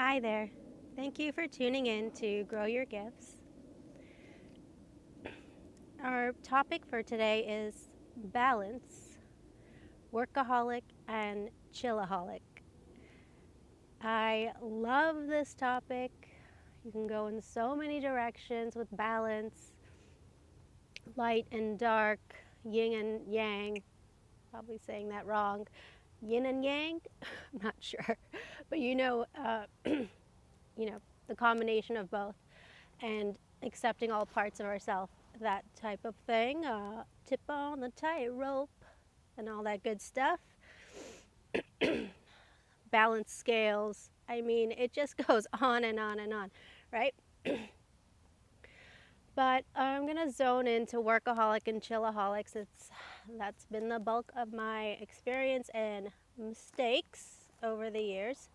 Hi there. Thank you for tuning in to Grow Your Gifts. Our topic for today is balance, workaholic, and chillaholic. I love this topic. You can go in so many directions with balance, light and dark, yin and yang. Probably saying that wrong. Yin and yang? I'm not sure. But the combination of both. And accepting all parts of ourselves, that type of thing. Tip on the tightrope and all that good stuff. Balance scales. I mean, it just goes on and on and on, right? But I'm gonna zone into workaholic and chillaholics. That's been the bulk of my experience and mistakes over the years.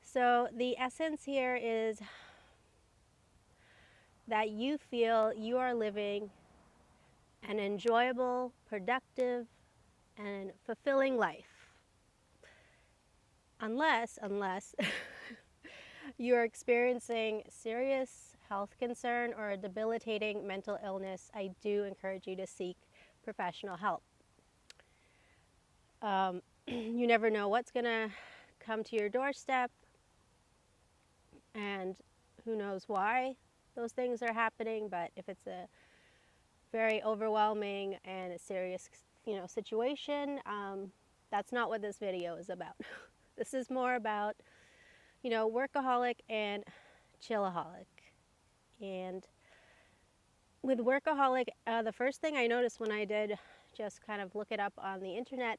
So the essence here is that you feel you are living an enjoyable, productive, and fulfilling life. Unless you're experiencing serious health concern or a debilitating mental illness, I do encourage you to seek professional help. You never know what's going to come to your doorstep, and who knows why those things are happening, but if it's a very overwhelming and a serious situation, that's not what this video is about. This is more about workaholic and chillaholic. And with workaholic, the first thing I noticed when I did just kind of look it up on the internet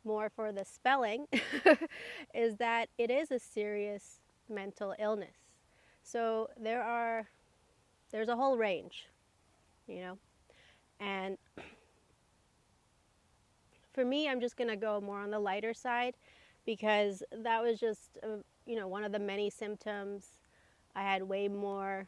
more for the spelling is that it is a serious mental illness. So there's a whole range, and for me, I'm just going to go more on the lighter side because that was just, one of the many symptoms. I had way more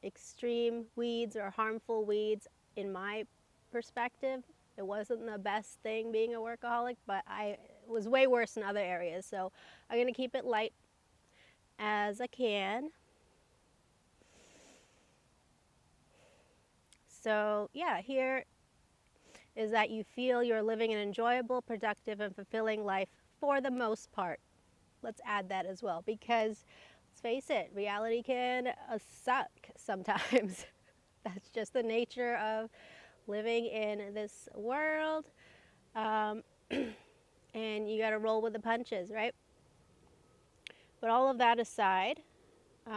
extreme weeds or harmful weeds in my perspective. It wasn't the best thing being a workaholic, but it was way worse in other areas. So I'm going to keep it light as I can. So yeah, here is that you feel you're living an enjoyable, productive, and fulfilling life for the most part. Let's add that as well, because let's face it, reality can suck sometimes. That's just the nature of living in this world. And you got to roll with the punches, right? But all of that aside, we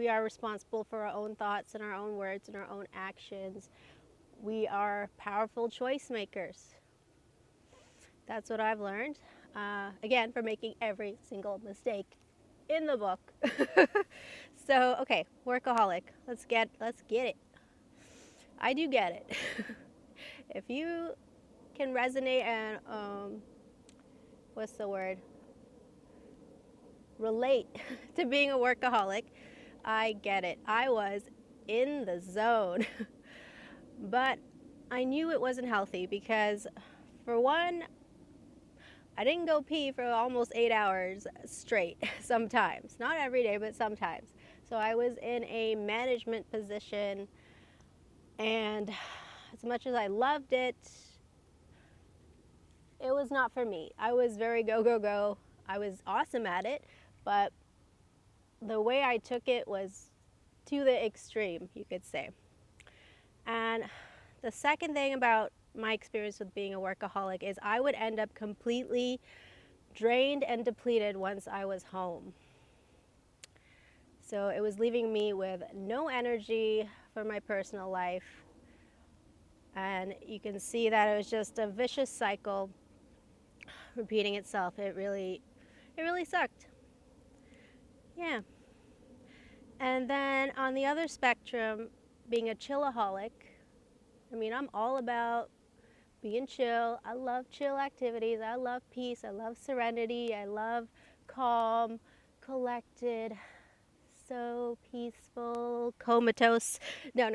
are responsible for our own thoughts and our own words and our own actions. We are powerful choice makers. That's what I've learned. Again, for making every single mistake in the book. So, okay, workaholic. Let's get it. I do get it. If you can resonate and what's the word? Relate to being a workaholic, I get it. I was in the zone. But I knew it wasn't healthy because, for one, I didn't go pee for almost 8 hours straight sometimes. Not every day, but sometimes. So I was in a management position, and as much as I loved it, it was not for me. I was very go, go, go. I was awesome at it, but the way I took it was to the extreme, you could say. And the second thing about my experience with being a workaholic is I would end up completely drained and depleted once I was home. So it was leaving me with no energy for my personal life. And you can see that it was just a vicious cycle repeating itself. It really sucked. Yeah. And then on the other spectrum, being a chillaholic, I mean, I'm all about being chill. I love chill activities. I love peace. I love serenity. I love calm, collected, so peaceful, comatose. No.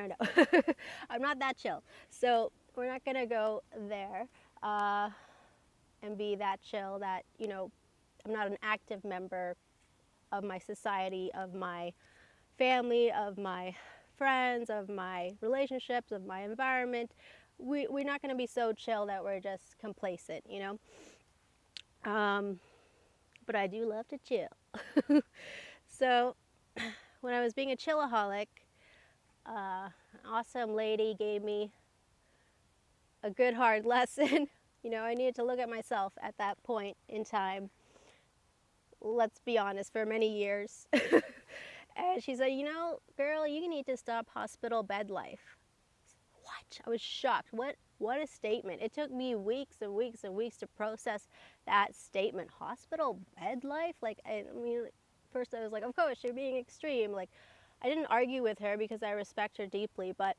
I'm not that chill. So we're not going to go there and be that chill that, I'm not an active member of my society, of my family, of my friends, of my relationships, of my environment. We're not going to be so chill that we're just complacent, you know? But I do love to chill. So when I was being a chillaholic, an awesome lady gave me a good hard lesson. You know, I needed to look at myself at that point in time. Let's be honest, for many years. And she said, you know, girl, you need to stop hospital bed life. What? I was shocked. What a statement. It took me weeks and weeks and weeks to process that statement. Hospital bed life? Like, I mean, first I was like, of course, you're being extreme. Like, I didn't argue with her because I respect her deeply, but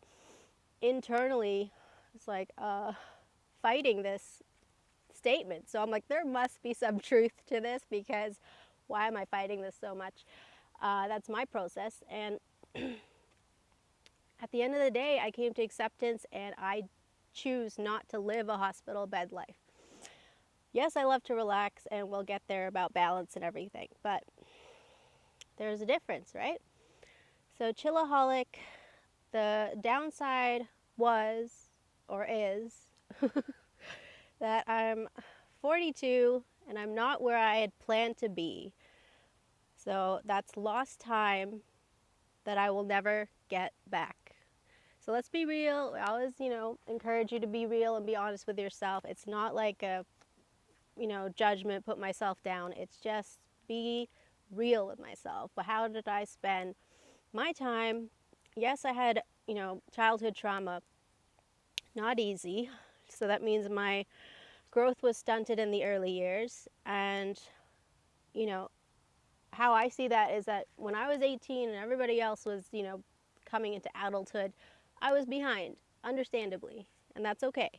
internally, it's like fighting this statement. So I'm like, there must be some truth to this, because why am I fighting this so much? That's my process. And at the end of the day, I came to acceptance, and I choose not to live a hospital bed life. Yes, I love to relax, and we'll get there about balance and everything, but there's a difference, right? So Chillaholic, the downside was, or is, that I'm 42 and I'm not where I had planned to be. So that's lost time that I will never get back. So let's be real. I always, you know, encourage you to be real and be honest with yourself. It's not like a, you know, judgment, put myself down. It's just be real with myself. But how did I spend my time? Yes, I had, you know, childhood trauma. Not easy. So that means my growth was stunted in the early years. And, you know, how I see that is that when I was 18 and everybody else was, you know, coming into adulthood, I was behind, understandably, and that's okay.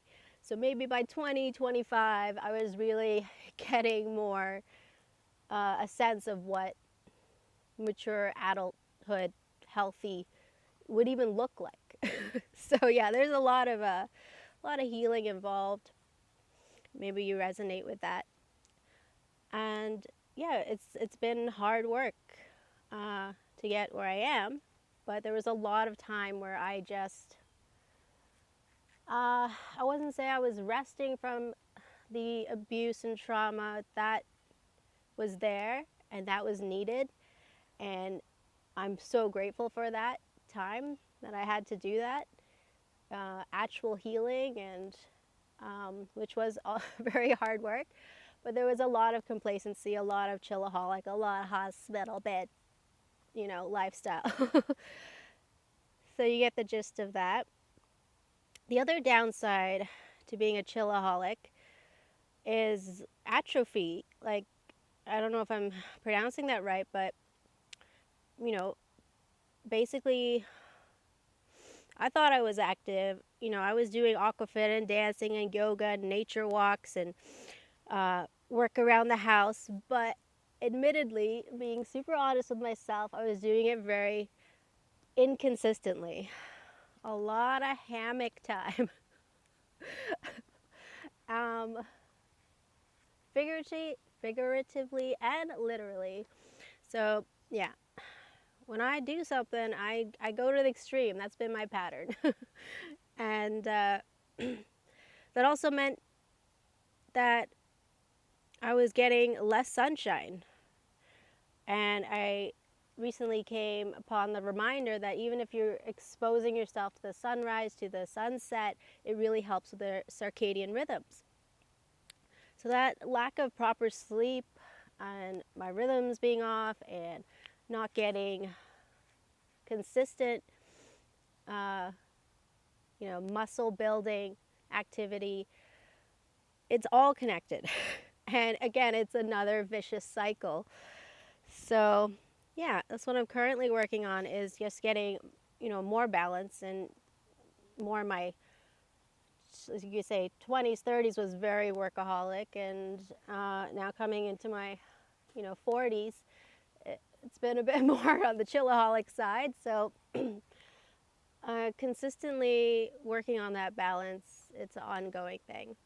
So maybe by 20, 25, I was really getting more a sense of what mature adulthood, healthy, would even look like. So yeah, there's a lot of healing involved. Maybe you resonate with that. And yeah, it's been hard work to get where I am, but there was a lot of time where I just I wouldn't say I was resting from the abuse and trauma that was there and that was needed, and I'm so grateful for that time that I had to do that actual healing, and which was very hard work. But there was a lot of complacency, a lot of chillaholic, a lot of hospital bed, you know, lifestyle. So you get the gist of that. The other downside to being a chillaholic is atrophy. Like, I don't know if I'm pronouncing that right, but, you know, basically, I thought I was active. You know, I was doing aquafit and dancing and yoga and nature walks and work around the house, but admittedly, being super honest with myself, I was doing it very inconsistently. A lot of hammock time. um, figuratively and literally. So yeah, when I do something, I go to the extreme. That's been my pattern. And that also meant that I was getting less sunshine. And I recently came upon the reminder that even if you're exposing yourself to the sunrise, to the sunset, it really helps with the circadian rhythms. So that lack of proper sleep and my rhythms being off and not getting consistent, you know, muscle building activity, it's all connected. And again, it's another vicious cycle. So yeah, that's what I'm currently working on, is just getting, you know, more balance, and more my, as you could say, 20s, 30s was very workaholic, and now coming into my, you know, 40s, it's been a bit more on the chillaholic side. So consistently working on that balance, it's an ongoing thing.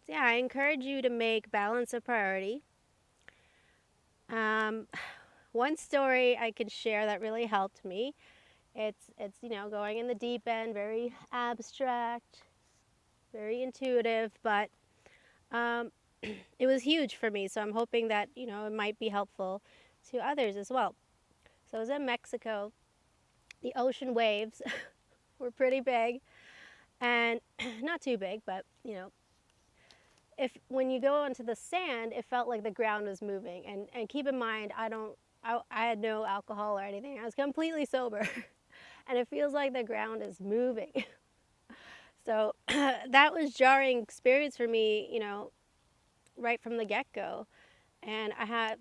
So yeah, I encourage you to make balance a priority. Um, one story I can share that really helped me. It's going in the deep end, very abstract, very intuitive, but um, it was huge for me. So I'm hoping that it might be helpful to others as well. So I was in Mexico. The ocean waves were pretty big, and not too big, but if when you go onto the sand, it felt like the ground was moving. And keep in mind, I had no alcohol or anything. I was completely sober, and it feels like the ground is moving. So that was jarring experience for me, right from the get go. And I have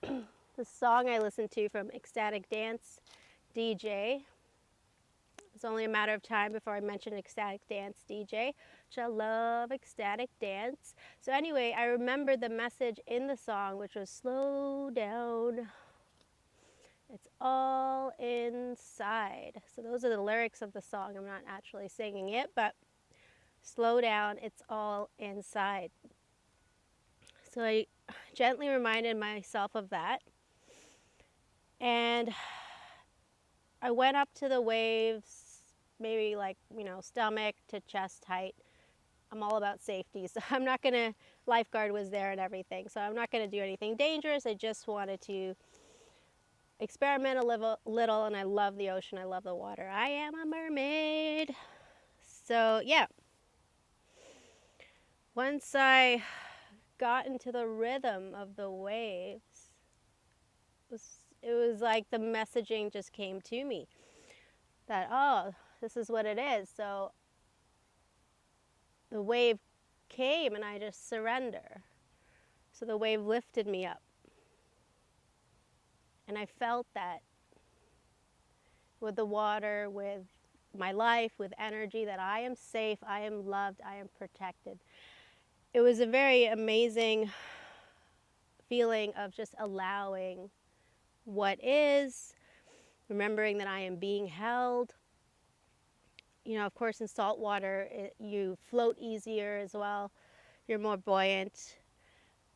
the song I listened to from Ecstatic Dance DJ. It's only a matter of time before I mention Ecstatic Dance DJ, which I love ecstatic dance. So anyway, I remember the message in the song, which was slow down. It's all inside. So those are the lyrics of the song. I'm not actually singing it, but slow down, it's all inside. So I gently reminded myself of that. And I went up to the waves, maybe like, stomach to chest height. I'm all about safety, so I'm not gonna, lifeguard was there and everything, so I'm not gonna do anything dangerous. I just wanted to experiment a little, and I love the ocean, I love the water. I am a mermaid. So yeah, once I got into the rhythm of the waves, it was like the messaging just came to me that, oh, this is what it is. So the wave came and I just surrender. So the wave lifted me up. And I felt that with the water, with my life, with energy, that I am safe, I am loved, I am protected. It was a very amazing feeling of just allowing what is, remembering that I am being held. Of course, in salt water, you float easier as well. You're more buoyant.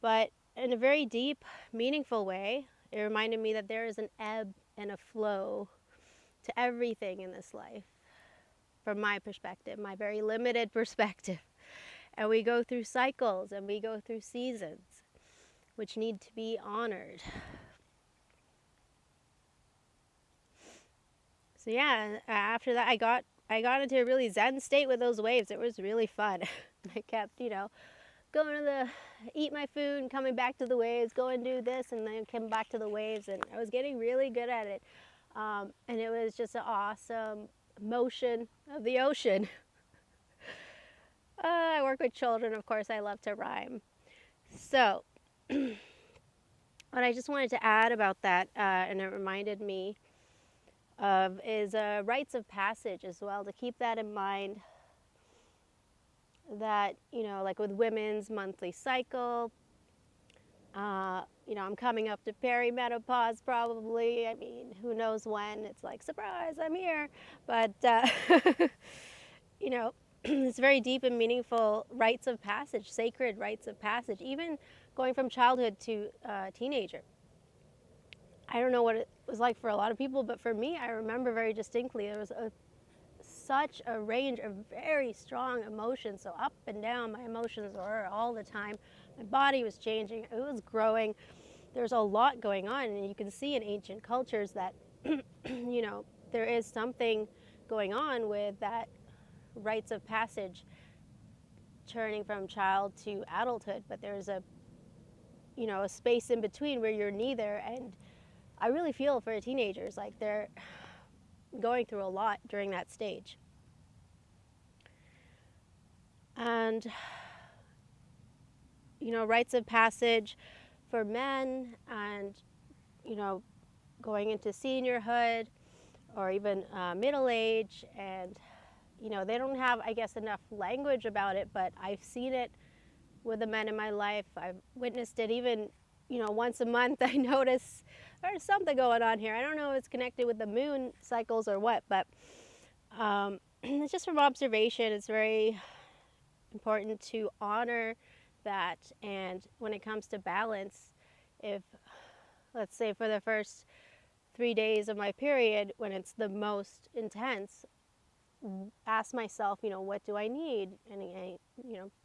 But in a very deep, meaningful way, it reminded me that there is an ebb and a flow to everything in this life, from my perspective, my very limited perspective. And we go through cycles and we go through seasons, which need to be honored. So yeah, after that, I got into a really zen state with those waves. It was really fun. I kept, going to eat my food and coming back to the waves, go and do this, and then come back to the waves, and I was getting really good at it. And it was just an awesome motion of the ocean. I work with children, of course, I love to rhyme. So, what I just wanted to add about that, and it reminded me of, is rites of passage as well, to keep that in mind, that, like with women's monthly cycle, I'm coming up to perimenopause probably. I mean, who knows when? It's like, surprise, I'm here. But, it's very deep and meaningful rites of passage, sacred rites of passage, even going from childhood to teenager. I don't know what it was like for a lot of people, but for me, I remember very distinctly there was such a range of very strong emotions. So up and down, my emotions were all the time. My body was changing, it was growing. There's a lot going on, and you can see in ancient cultures that, there is something going on with that rites of passage, turning from child to adulthood, but there's a space in between where you're neither. And I really feel for teenagers, like they're going through a lot during that stage. And rites of passage for men, and going into seniorhood or even middle age, and they don't have, I guess, enough language about it, but I've seen it with the men in my life. I've witnessed it even, once a month. I notice there's something going on here. I don't know if it's connected with the moon cycles or what, but it's just from observation. It's very important to honor that. And when it comes to balance, if, let's say, for the first 3 days of my period, when it's the most intense, ask myself, what do I need? And I,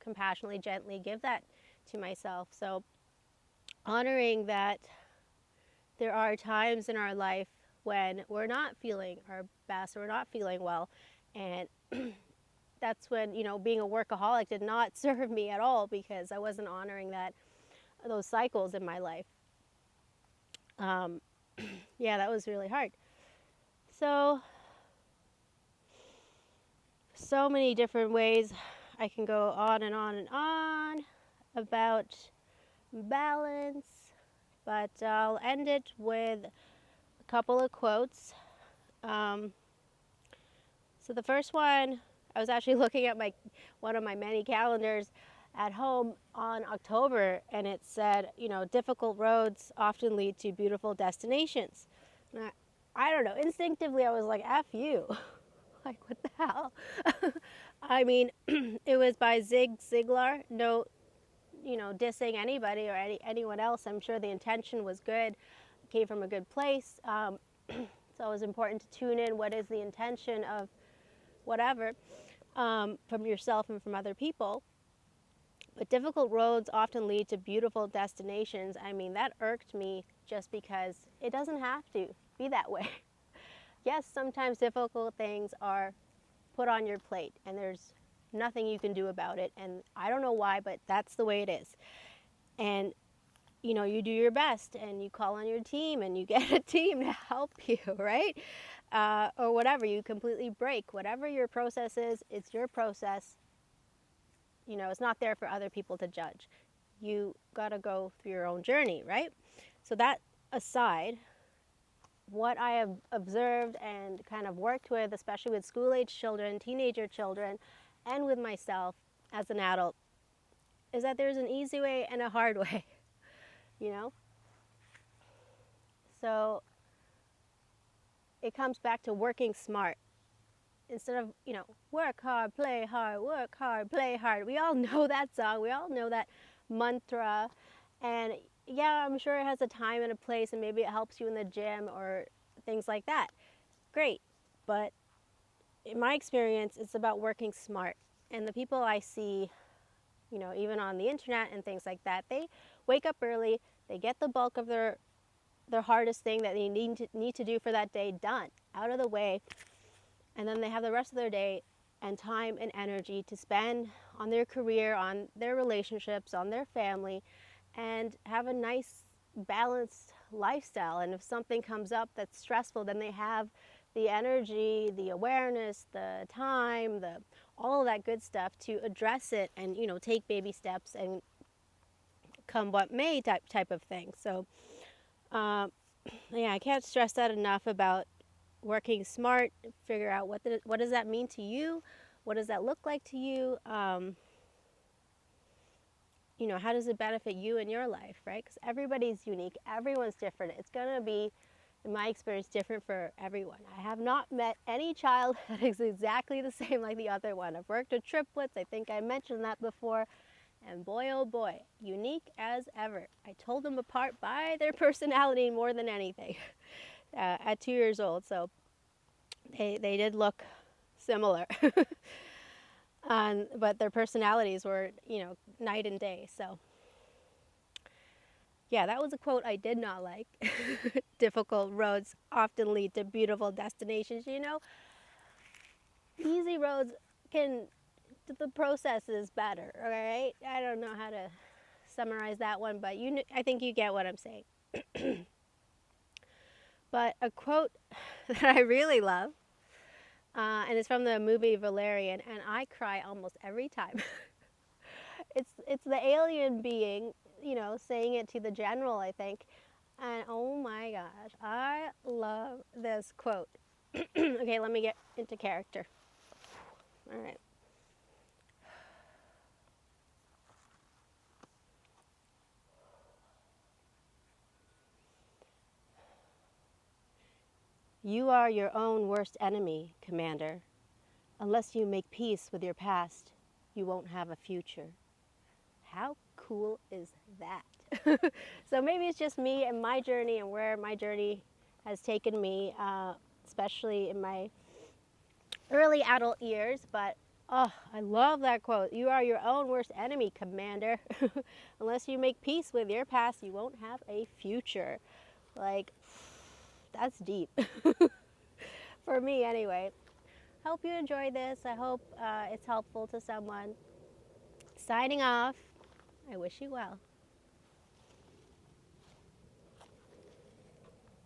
compassionately, gently give that to myself. So honoring that there are times in our life when we're not feeling our best, or we're not feeling well. And that's when, being a workaholic did not serve me at all, because I wasn't honoring those cycles in my life. Yeah, that was really hard. So many different ways I can go on and on and on about balance, but I'll end it with a couple of quotes. So the first one, I was actually looking at one of my many calendars at home on October, and it said, difficult roads often lead to beautiful destinations. And I don't know, instinctively I was like, F you. Like, what the hell? I mean, it was by Zig Ziglar. No, dissing anybody or anyone else. I'm sure the intention was good, came from a good place. It's always important to tune in. What is the intention of whatever, from yourself and from other people? But difficult roads often lead to beautiful destinations. I mean, that irked me, just because it doesn't have to be that way. Yes, sometimes difficult things are put on your plate and there's nothing you can do about it. And I don't know why, but that's the way it is. And, you do your best and you call on your team and you get a team to help you, right? Or whatever, you completely break. Whatever your process is, it's your process. It's not there for other people to judge. You got to go through your own journey, right? So that aside, what I have observed and kind of worked with, especially with school-age children, teenager children, and with myself as an adult, is that there's an easy way and a hard way, So it comes back to working smart. Instead of, work hard, play hard, work hard, play hard. We all know that song. We all know that mantra. And yeah, I'm sure it has a time and a place, and maybe it helps you in the gym or things like that. Great. But in my experience, it's about working smart. And the people I see, even on the internet and things like that, they wake up early, they get the bulk of their hardest thing that they need to do for that day done, out of the way. And then they have the rest of their day and time and energy to spend on their career, on their relationships, on their family, and have a nice, balanced lifestyle. And if something comes up that's stressful, then they have the energy, the awareness, the time, all of that good stuff to address it and, take baby steps and come what may type of thing. So, yeah, I can't stress that enough about working smart. Figure out what does that mean to you? What does that look like to you? How does it benefit you in your life, right? Because everybody's unique. Everyone's different. It's going to be, in my experience, different for everyone. I have not met any child that is exactly the same like the other one. I've worked with triplets. I think I mentioned that before. And boy, oh boy, unique as ever. I told them apart by their personality more than anything at 2 years old. So they did look similar. But their personalities were, night and day. So yeah, that was a quote I did not like. Difficult roads often lead to beautiful destinations. Easy roads the process is better, all right? I don't know how to summarize that one, but I think you get what I'm saying. But a quote that I really love, and it's from the movie Valerian, and I cry almost every time. It's the alien being, saying it to the general, I think. And oh my gosh, I love this quote. Okay, let me get into character. All right. You are your own worst enemy, Commander, unless you make peace with your past you won't have a future. How cool is that? So maybe it's just me and my journey and where my journey has taken me, especially in my early adult years. But oh, I love that quote. You are your own worst enemy, Commander. Unless you make peace with your past, you won't have a future. Like, that's deep. For me, anyway. Hope you enjoyed this. I hope it's helpful to someone. Signing off. I wish you well.